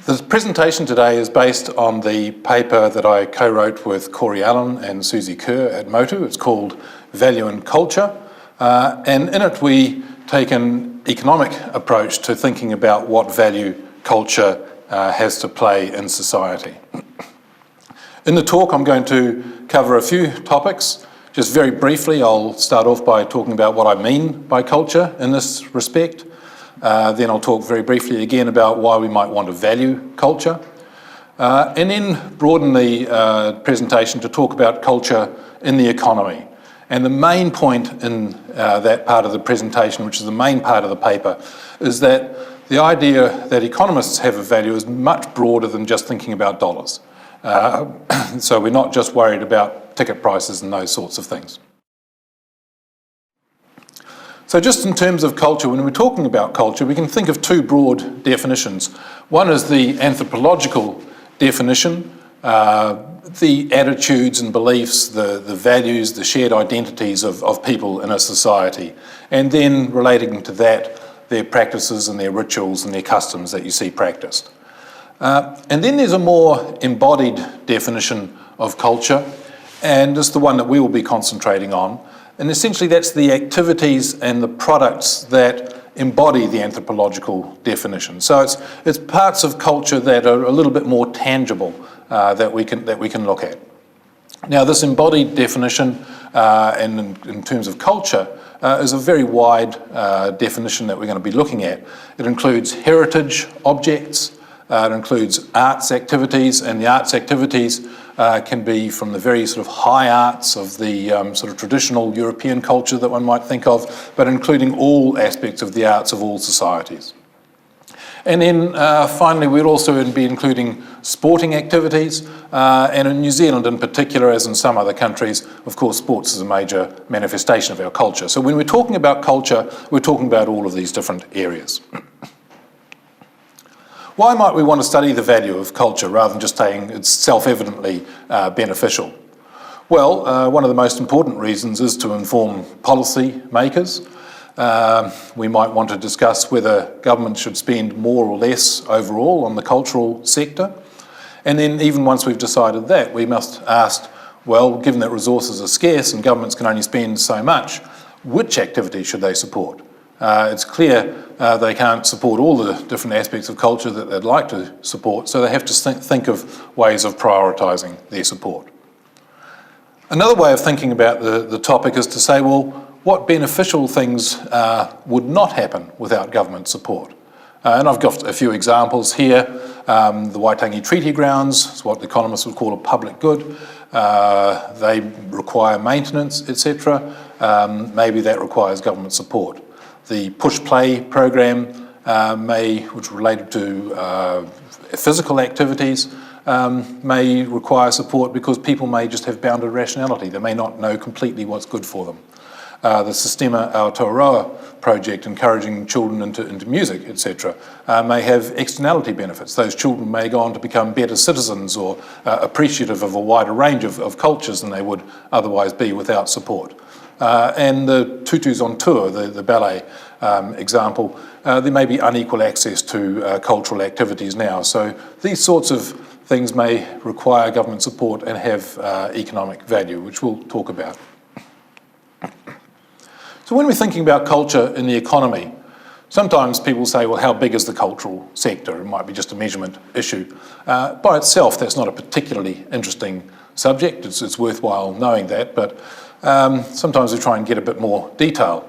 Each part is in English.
The presentation today is based on the paper that I co-wrote with Corey Allen and Susie Kerr at Motu. It's called Value and Culture, and in it we take an economic approach to thinking about what value culture has to play in society. In the talk I'm going to cover a few topics. Just very briefly, I'll start off by talking about what I mean by culture in this respect. Then I'll talk very briefly again about why we might want to value culture. And then broaden the presentation to talk about culture in the economy. And the main point in that part of the presentation, which is the main part of the paper, is that the idea that economists have a value is much broader than just thinking about dollars. So we're not just worried about ticket prices and those sorts of things. So just in terms of culture, when we're talking about culture, we can think of two broad definitions. One is the anthropological definition, the attitudes and beliefs, the values, the shared identities of people in a society. And then relating to that, their practices and their rituals and their customs that you see practiced. And then there's a more embodied definition of culture, and it's the one that we will be concentrating on. And essentially that's the activities and the products that embody the anthropological definition. So it's parts of culture that are a little bit more tangible that we can look at. Now this embodied definition and in terms of culture is a very wide definition that we're going to be looking at. It includes heritage objects, it includes arts activities, and the arts activities can be from the very sort of high arts of the sort of traditional European culture that one might think of, but including all aspects of the arts of all societies. And then finally, we'll also be including sporting activities, and in New Zealand in particular, as in some other countries, of course, sports is a major manifestation of our culture. So when we're talking about culture, we're talking about all of these different areas. Why might we want to study the value of culture rather than just saying it's self-evidently beneficial? Well, one of the most important reasons is to inform policy makers. We might want to discuss whether government should spend more or less overall on the cultural sector. And then even once we've decided that, we must ask, well, given that resources are scarce and governments can only spend so much, which activities should they support? It's clear they can't support all the different aspects of culture that they'd like to support, so they have to think of ways of prioritising their support. Another way of thinking about the topic is to say, well, what beneficial things would not happen without government support? And I've got a few examples here. The Waitangi Treaty Grounds is what economists would call a public good. They require maintenance, etc. Maybe that requires government support. The push-play program, which related to physical activities, may require support because people may just have bounded rationality. They may not know completely what's good for them. The Sistema Aotearoa project, encouraging children into music, etc., may have externality benefits. Those children may go on to become better citizens or appreciative of a wider range of cultures than they would otherwise be without support. And the tutus on tour, the ballet example, there may be unequal access to cultural activities now. So these sorts of things may require government support and have economic value, which we'll talk about. So when we're thinking about culture in the economy, sometimes people say, well, how big is the cultural sector? It might be just a measurement issue. By itself, that's not a particularly interesting subject. It's worthwhile knowing that, but sometimes we try and get a bit more detail.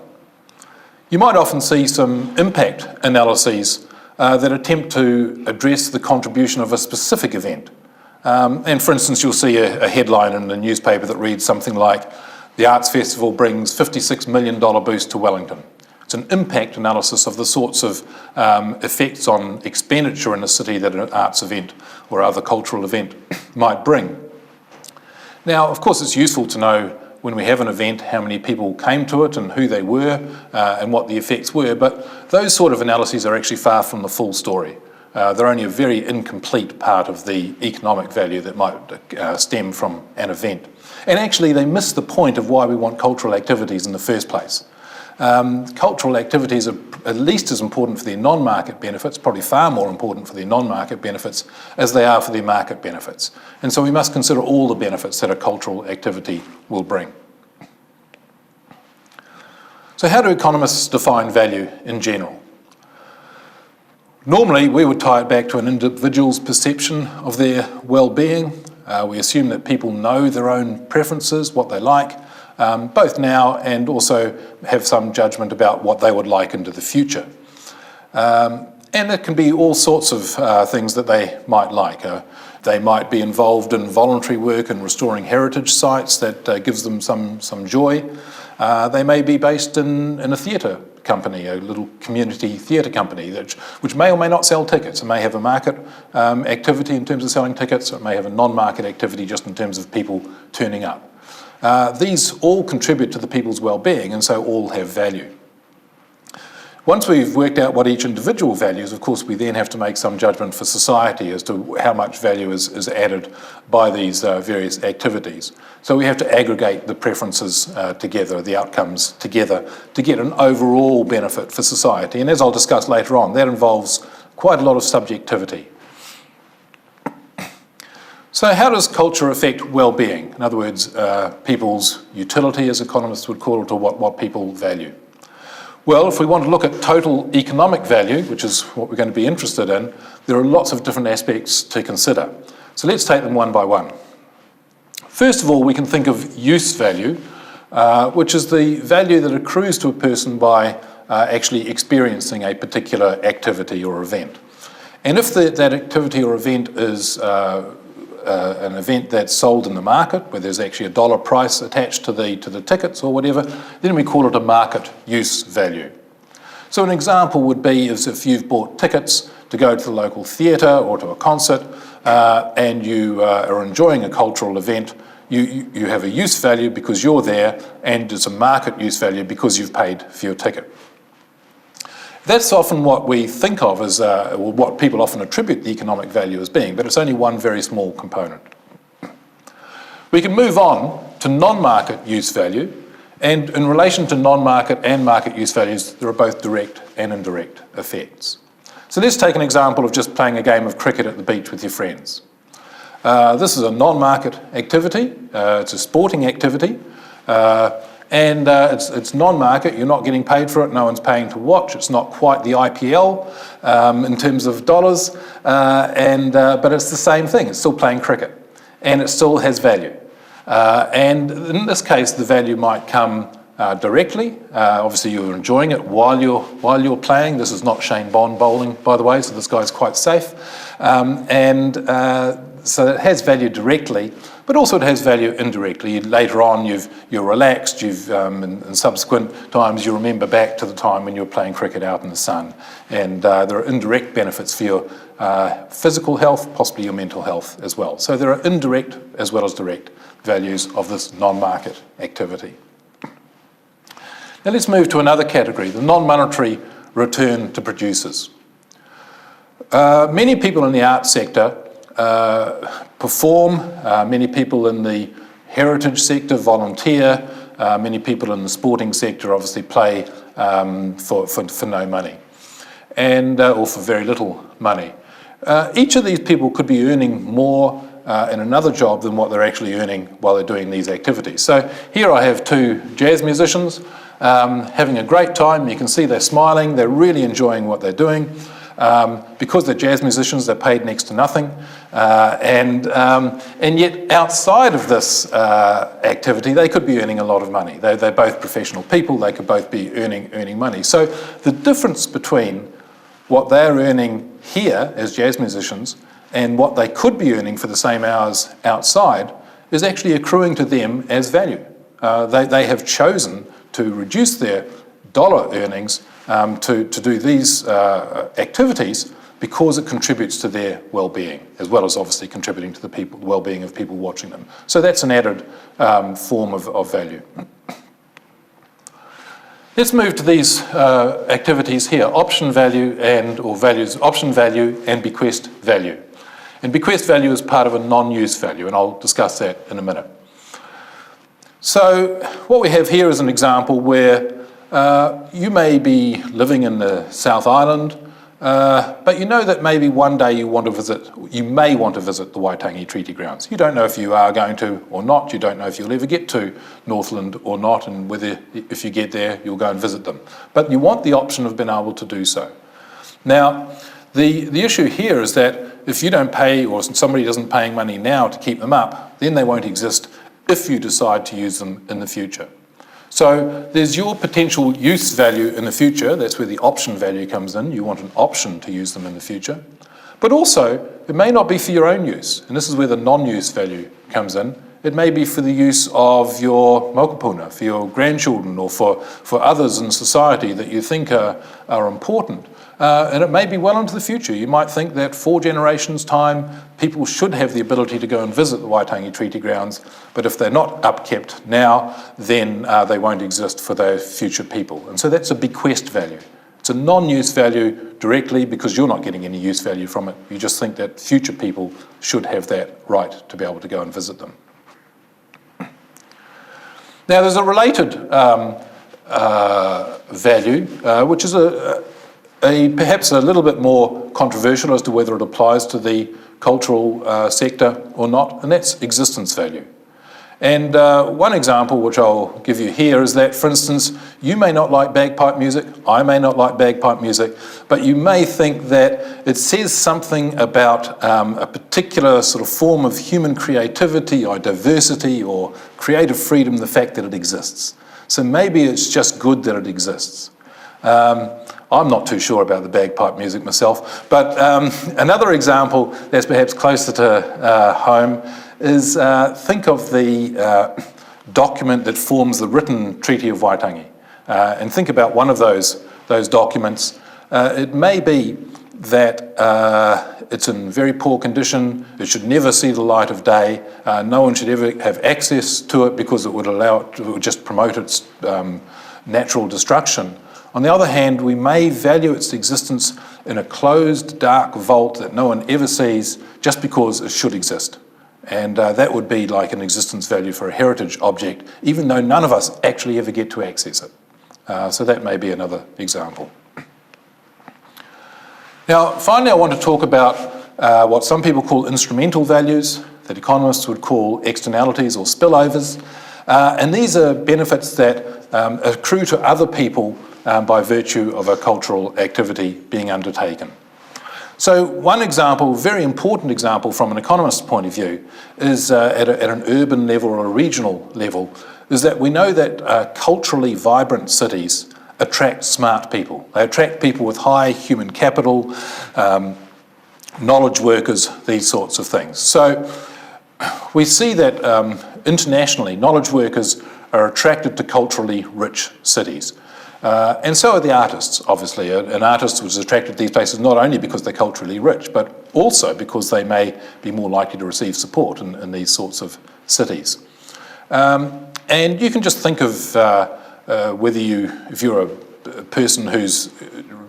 You might often see some impact analyses that attempt to address the contribution of a specific event. And for instance, you'll see a headline in the newspaper that reads something like, "The Arts Festival brings $56 million boost to Wellington." It's an impact analysis of the sorts of effects on expenditure in a city that an arts event or other cultural event might bring. Now, of course, it's useful to know when we have an event how many people came to it and who they were and what the effects were, but those sort of analyses are actually far from the full story. They're only a very incomplete part of the economic value that might stem from an event. And actually they miss the point of why we want cultural activities in the first place. Cultural activities are at least as important for their non-market benefits, probably far more important for their non-market benefits, as they are for their market benefits. And so we must consider all the benefits that a cultural activity will bring. So how do economists define value in general? Normally, we would tie it back to an individual's perception of their well-being. We assume that people know their own preferences, what they like, both now and also have some judgment about what they would like into the future. And it can be all sorts of things that they might like. They might be involved in voluntary work and restoring heritage sites that gives them some joy. They may be based in a theatre company, a little community theatre company, which may or may not sell tickets. It may have a market activity in terms of selling tickets, or it may have a non-market activity just in terms of people turning up. These all contribute to the people's well-being, and so all have value. Once we've worked out what each individual values, of course, we then have to make some judgment for society as to how much value is added by these various activities. So we have to aggregate the preferences together, the outcomes together, to get an overall benefit for society. And as I'll discuss later on, that involves quite a lot of subjectivity. So how does culture affect well-being? In other words, people's utility, as economists would call it, or what people value. Well, if we want to look at total economic value, which is what we're going to be interested in, there are lots of different aspects to consider. So let's take them one by one. First of all, we can think of use value, which is the value that accrues to a person by actually experiencing a particular activity or event. And if that activity or event is an event that's sold in the market, where there's actually a dollar price attached to the tickets or whatever, then we call it a market use value. So an example would be is if you've bought tickets to go to the local theatre or to a concert, and you are enjoying a cultural event, you have a use value because you're there, and it's a market use value because you've paid for your ticket. That's often what we think of as, or what people often attribute the economic value as being, but it's only one very small component. We can move on to non-market use value, and in relation to non-market and market use values, there are both direct and indirect effects. So let's take an example of just playing a game of cricket at the beach with your friends. This is a non-market activity, it's a sporting activity, and it's non-market, you're not getting paid for it, no one's paying to watch, it's not quite the IPL in terms of dollars, but it's the same thing, it's still playing cricket, and it still has value. And in this case, the value might come directly. Obviously you're enjoying it while you're playing. This is not Shane Bond bowling, by the way, so this guy's quite safe. So it has value directly, but also it has value indirectly. Later on, you're relaxed. In subsequent times, you remember back to the time when you were playing cricket out in the sun. And there are indirect benefits for your physical health, possibly your mental health as well. So there are indirect as well as direct values of this non-market activity. Now let's move to another category, the non-monetary return to producers. Many people in the arts sector perform, many people in the heritage sector volunteer, many people in the sporting sector obviously play for no money, or for very little money. Each of these people could be earning more in another job than what they're actually earning while they're doing these activities. So here I have two jazz musicians having a great time. You can see they're smiling, they're really enjoying what they're doing. Because they're jazz musicians, they're paid next to nothing, and yet outside of this activity, they could be earning a lot of money. They're both professional people. They could both be earning money. So the difference between what they're earning here as jazz musicians and what they could be earning for the same hours outside is actually accruing to them as value. They have chosen to reduce their dollar earnings to do these activities because it contributes to their well-being, as well as obviously contributing to the well-being of people watching them. So that's an added form of value. Let's move to these activities here: option value option value and bequest value. And bequest value is part of a non-use value, and I'll discuss that in a minute. So what we have here is an example where you may be living in the South Island, but you know that maybe one day you may want to visit the Waitangi Treaty Grounds. You don't know if you are going to or not. You don't know if you'll ever get to Northland or not, and whether, if you get there, you'll go and visit them. But you want the option of being able to do so. Now, the issue here is that if you don't pay, or somebody isn't paying money now to keep them up, then they won't exist if you decide to use them in the future. So there's your potential use value in the future. That's where the option value comes in. You want an option to use them in the future. But also, it may not be for your own use, and this is where the non-use value comes in. It may be for the use of your mokopuna, for your grandchildren, or for others in society that you think are important. And it may be well into the future. You might think that 4 generations' time, people should have the ability to go and visit the Waitangi Treaty Grounds, but if they're not upkept now, then they won't exist for those future people. And so that's a bequest value. It's a non-use value directly because you're not getting any use value from it. You just think that future people should have that right to be able to go and visit them. Now, there's a related value, which is perhaps a little bit more controversial as to whether it applies to the cultural sector or not, and that's existence value. And one example which I'll give you here is that, for instance, you may not like bagpipe music, I may not like bagpipe music, but you may think that it says something about a particular sort of form of human creativity or diversity or creative freedom, the fact that it exists. So maybe it's just good that it exists. I'm not too sure about the bagpipe music myself, but another example that's perhaps closer to home is think of the document that forms the written Treaty of Waitangi, and think about one of those documents. It may be that it's in very poor condition, it should never see the light of day, no one should ever have access to it because it would just promote its natural destruction. On the other hand, we may value its existence in a closed, dark vault that no one ever sees just because it should exist. And that would be like an existence value for a heritage object, even though none of us actually ever get to access it. So that may be another example. Now, finally, I want to talk about what some people call instrumental values, that economists would call externalities or spillovers. And these are benefits that accrue to other people by virtue of a cultural activity being undertaken. So one example, very important example from an economist's point of view, is at an urban level or a regional level, is that we know that culturally vibrant cities attract smart people. They attract people with high human capital, knowledge workers, these sorts of things. So we see that internationally, knowledge workers are attracted to culturally rich cities. And so are the artists, obviously. An artist was attracted to these places not only because they're culturally rich, but also because they may be more likely to receive support in these sorts of cities. And you can just think of whether if you're a person whose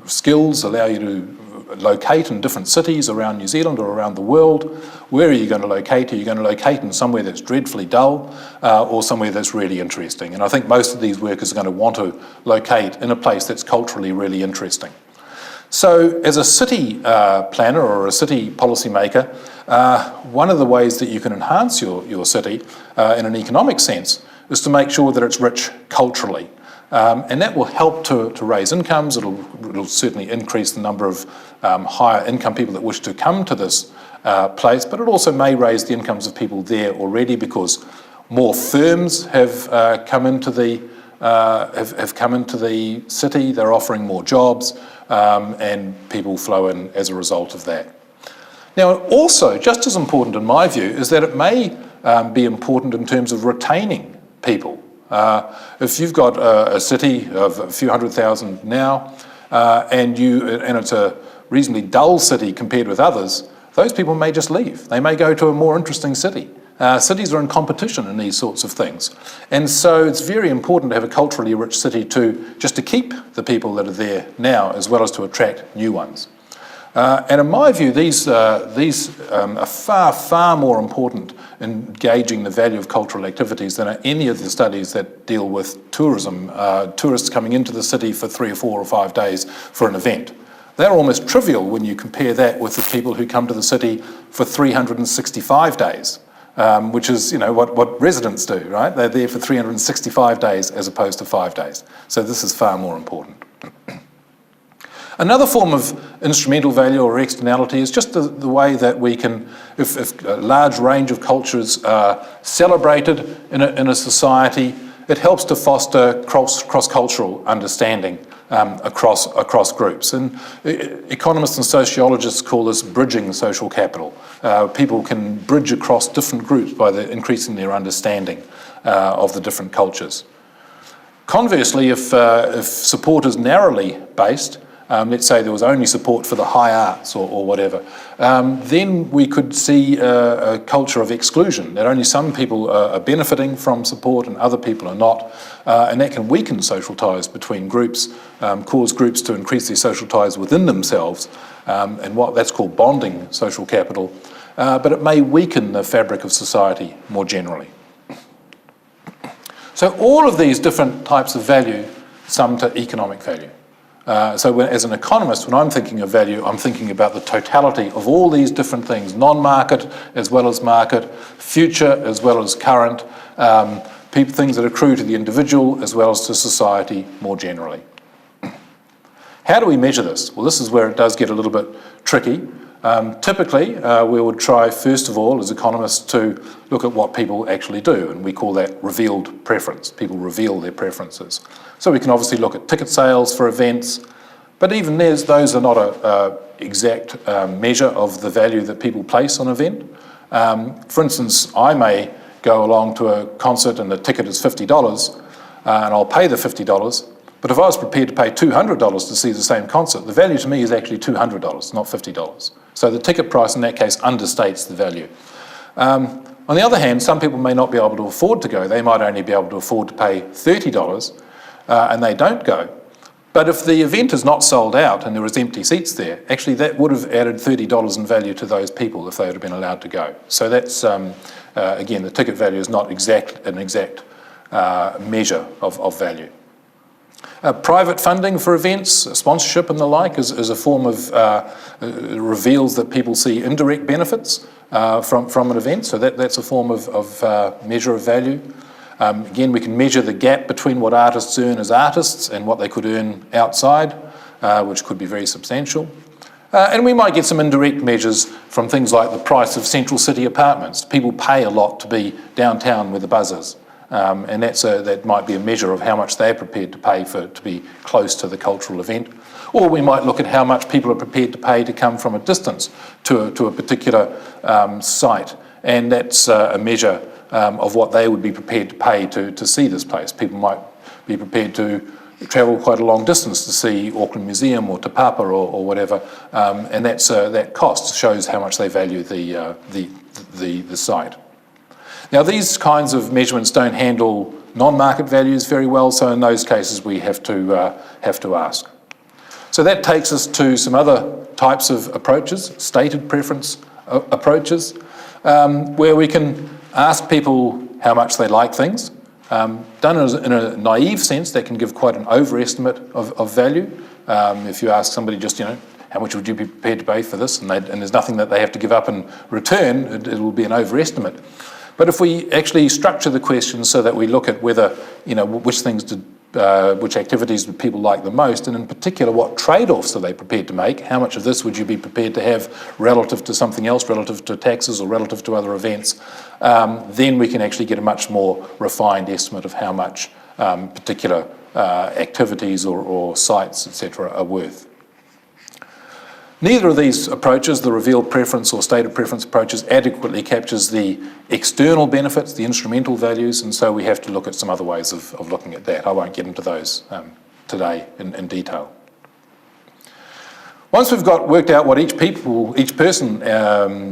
skills allow you to locate in different cities around New Zealand or around the world, where are you going to locate? Are you going to locate in somewhere that's dreadfully dull or somewhere that's really interesting? And I think most of these workers are going to want to locate in a place that's culturally really interesting. So as a city planner or a city policymaker, one of the ways that you can enhance your city in an economic sense is to make sure that it's rich culturally. And that will help to raise incomes. It'll certainly increase the number of higher income people that wish to come to this place, but it also may raise the incomes of people there already because more firms have come into the city. They're offering more jobs, and people flow in as a result of that. Now, also, just as important in my view, is that it may be important in terms of retaining people. If you've got a city of a few 100,000 now, and it's a reasonably dull city compared with others, those people may just leave. They may go to a more interesting city. Cities are in competition in these sorts of things. And so it's very important to have a culturally rich city just to keep the people that are there now, as well as to attract new ones. And in my view, these are far, far more important in gauging the value of cultural activities than are any of the studies that deal with tourism, tourists coming into the city for 3 or 4 or 5 days for an event. They're almost trivial when you compare that with the people who come to the city for 365 days, which is what residents do, right? They're there for 365 days as opposed to 5 days. So this is far more important. Another form of instrumental value or externality is just the way that we can, if a large range of cultures are celebrated in a society, it helps to foster cross-cultural understanding across groups. And economists and sociologists call this bridging social capital. People can bridge across different groups by increasing their understanding of the different cultures. Conversely, if support is narrowly based, let's say there was only support for the high arts or whatever, then we could see a culture of exclusion, that only some people are benefiting from support and other people are not, and that can weaken social ties between groups, cause groups to increase their social ties within themselves, and what that's called bonding social capital, but it may weaken the fabric of society more generally. So all of these different types of value sum to economic value. So as an economist, when I'm thinking of value, I'm thinking about the totality of all these different things, non-market as well as market, future as well as current, things that accrue to the individual as well as to society more generally. How do we measure this? Well, this is where it does get a little bit tricky. Typically, we would try, first of all, as economists, to look at what people actually do, and we call that revealed preference. People reveal their preferences. So we can obviously look at ticket sales for events, but even those are not an exact measure of the value that people place on an event. For instance, I may go along to a concert and the ticket is $50, and I'll pay the $50, but if I was prepared to pay $200 to see the same concert, the value to me is actually $200, not $50. So the ticket price in that case understates the value. On the other hand, some people may not be able to afford to go. They might only be able to afford to pay $30 and they don't go. But if the event is not sold out and there is empty seats there, actually that would have added $30 in value to those people if they would have been allowed to go. So that's, again, the ticket value is not an exact measure of value. Private funding for events, sponsorship and the like is a form of, reveals that people see indirect benefits from an event, so that's a form of measure of value. Again, we can measure the gap between what artists earn as artists and what they could earn outside, which could be very substantial. And we might get some indirect measures from things like the price of central city apartments. People pay a lot to be downtown where the buzz is. And that might be a measure of how much they're prepared to pay to be close to the cultural event. Or we might look at how much people are prepared to pay to come from a distance to a particular site, and that's a measure of what they would be prepared to pay to see this place. People might be prepared to travel quite a long distance to see Auckland Museum or Te Papa or whatever, and that cost shows how much they value the site. Now, these kinds of measurements don't handle non-market values very well, so in those cases we have to ask. So that takes us to some other types of approaches, stated preference approaches, where we can ask people how much they like things. Done in a naive sense, that can give quite an overestimate of value. If you ask somebody just, how much would you be prepared to pay for this, and there's nothing that they have to give up in return, it will be an overestimate. But if we actually structure the question so that we look at whether, which activities do people like the most, and in particular, what trade-offs are they prepared to make? How much of this would you be prepared to have relative to something else, relative to taxes or relative to other events? Then we can actually get a much more refined estimate of how much particular activities or sites, etc., are worth. Neither of these approaches, the revealed preference or stated preference approaches, adequately captures the external benefits, the instrumental values, and so we have to look at some other ways of looking at that. I won't get into those today in detail. Once we've worked out what each person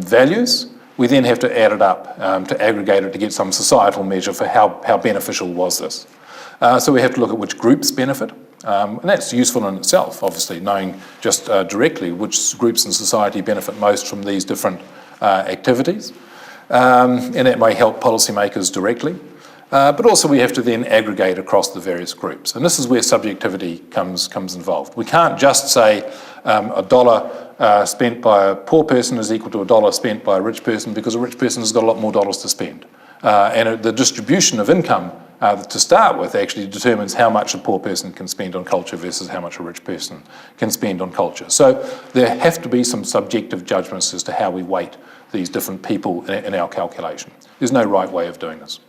values, we then have to add it up to aggregate it to get some societal measure for how beneficial was this. So we have to look at which groups benefit. And that's useful in itself, obviously, knowing just directly which groups in society benefit most from these different activities. And that may help policymakers directly. But also we have to then aggregate across the various groups. And this is where subjectivity comes involved. We can't just say $1 spent by a poor person is equal to $1 spent by a rich person, because a rich person has got a lot more dollars to spend. And the distribution of income to start with actually determines how much a poor person can spend on culture versus how much a rich person can spend on culture. So there have to be some subjective judgments as to how we weight these different people in our calculation. There's no right way of doing this.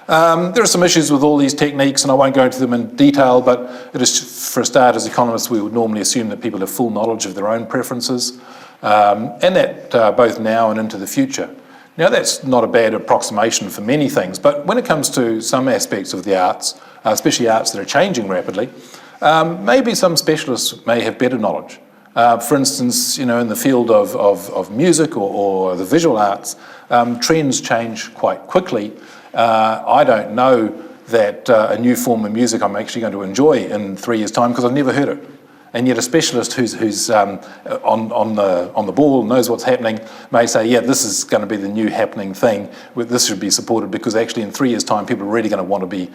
There are some issues with all these techniques, and I won't go into them in detail, but it is, for a start, as economists, we would normally assume that people have full knowledge of their own preferences, and that both now and into the future. Now, that's not a bad approximation for many things, but when it comes to some aspects of the arts, especially arts that are changing rapidly, maybe some specialists may have better knowledge. For instance, in the field of music or the visual arts, trends change quite quickly. I don't know that a new form of music I'm actually going to enjoy in 3 years' time because I've never heard it. And yet a specialist who's on the ball, knows what's happening, may say, yeah, this is going to be the new happening thing, this should be supported, because actually in 3 years' time people are really going to want to be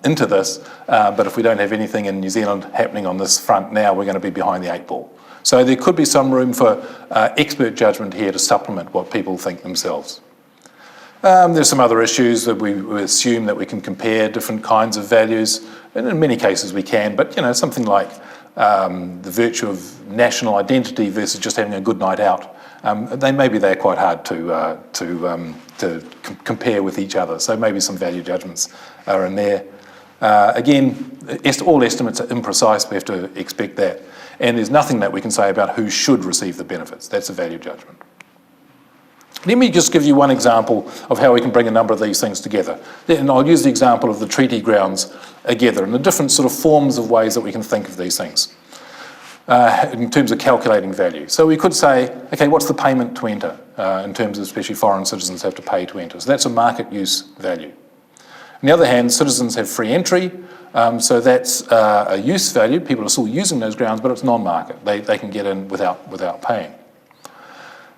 into this, but if we don't have anything in New Zealand happening on this front now, we're going to be behind the 8 ball. So there could be some room for expert judgment here to supplement what people think themselves. There's some other issues that we assume that we can compare different kinds of values, and in many cases we can, but something like the virtue of national identity versus just having a good night out. Maybe they're quite hard to compare with each other, so maybe some value judgments are in there. Again, all estimates are imprecise, we have to expect that, and there's nothing that we can say about who should receive the benefits. That's a value judgment. Let me just give you one example of how we can bring a number of these things together. And I'll use the example of the treaty grounds together and the different sort of forms of ways that we can think of these things in terms of calculating value. So we could say, okay, what's the payment to enter in terms of especially foreign citizens have to pay to enter? So that's a market use value. On the other hand, citizens have free entry, so that's a use value. People are still using those grounds, but it's non-market. They can get in without paying.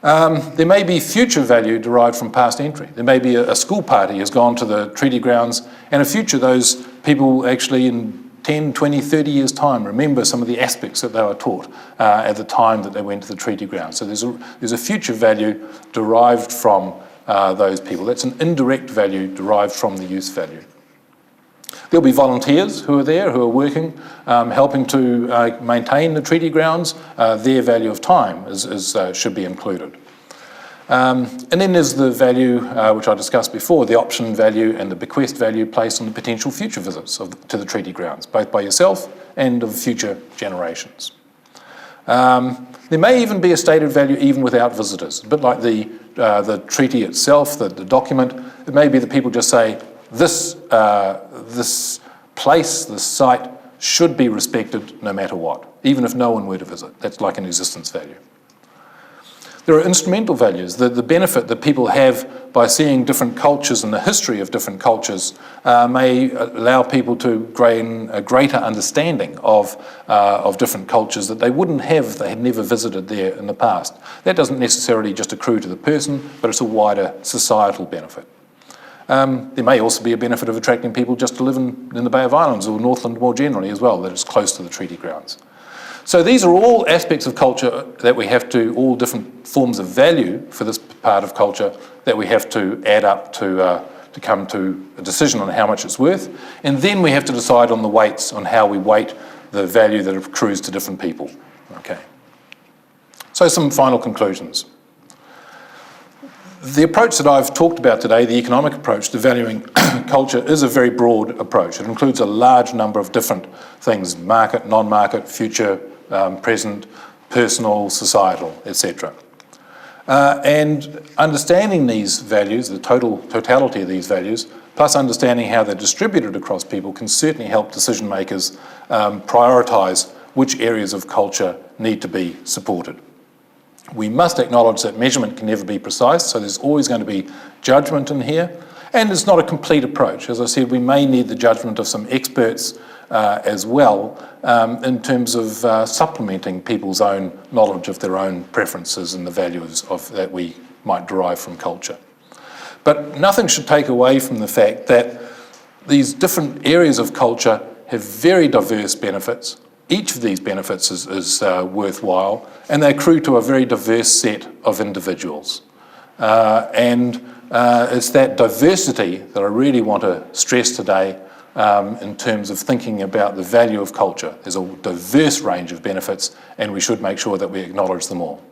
There may be future value derived from past entry. There may be a school party has gone to the treaty grounds, and in future those people actually in 10, 20, 30 years' time remember some of the aspects that they were taught at the time that they went to the treaty grounds. So there's a future value derived from those people. That's an indirect value derived from the use value. There'll be volunteers who are there, who are working, helping to maintain the treaty grounds. Their value of time should be included. And then there's the value, which I discussed before, the option value and the bequest value placed on the potential future visits to the treaty grounds, both by yourself and of future generations. There may even be a stated value even without visitors. A bit like the treaty itself, the document, it may be that people just say, this place, this site, should be respected no matter what, even if no one were to visit. That's like an existence value. There are instrumental values, the benefit that people have by seeing different cultures and the history of different cultures may allow people to gain a greater understanding of different cultures that they wouldn't have if they had never visited there in the past. That doesn't necessarily just accrue to the person, but it's a wider societal benefit. There may also be a benefit of attracting people just to live in the Bay of Islands or Northland more generally as well, that it's close to the treaty grounds. So these are all aspects of culture that we have to, all different forms of value for this part of culture that we have to add up to come to a decision on how much it's worth. And then we have to decide on the weights, on how we weight the value that accrues to different people. Okay. So some final conclusions. The approach that I've talked about today, the economic approach to valuing culture, is a very broad approach. It includes a large number of different things: market, non-market, future, present, personal, societal, etc. And understanding these values, the totality of these values, plus understanding how they're distributed across people, can certainly help decision makers prioritise which areas of culture need to be supported. We must acknowledge that measurement can never be precise, so there's always going to be judgment in here, And it's not a complete approach. As I said, we may need the judgment of some experts as well in terms of supplementing people's own knowledge of their own preferences and the values that we might derive from culture. But nothing should take away from the fact that these different areas of culture have very diverse benefits. Each of these benefits is worthwhile, and they accrue to a very diverse set of individuals. It's that diversity that I really want to stress today in terms of thinking about the value of culture. There's a diverse range of benefits, and we should make sure that we acknowledge them all.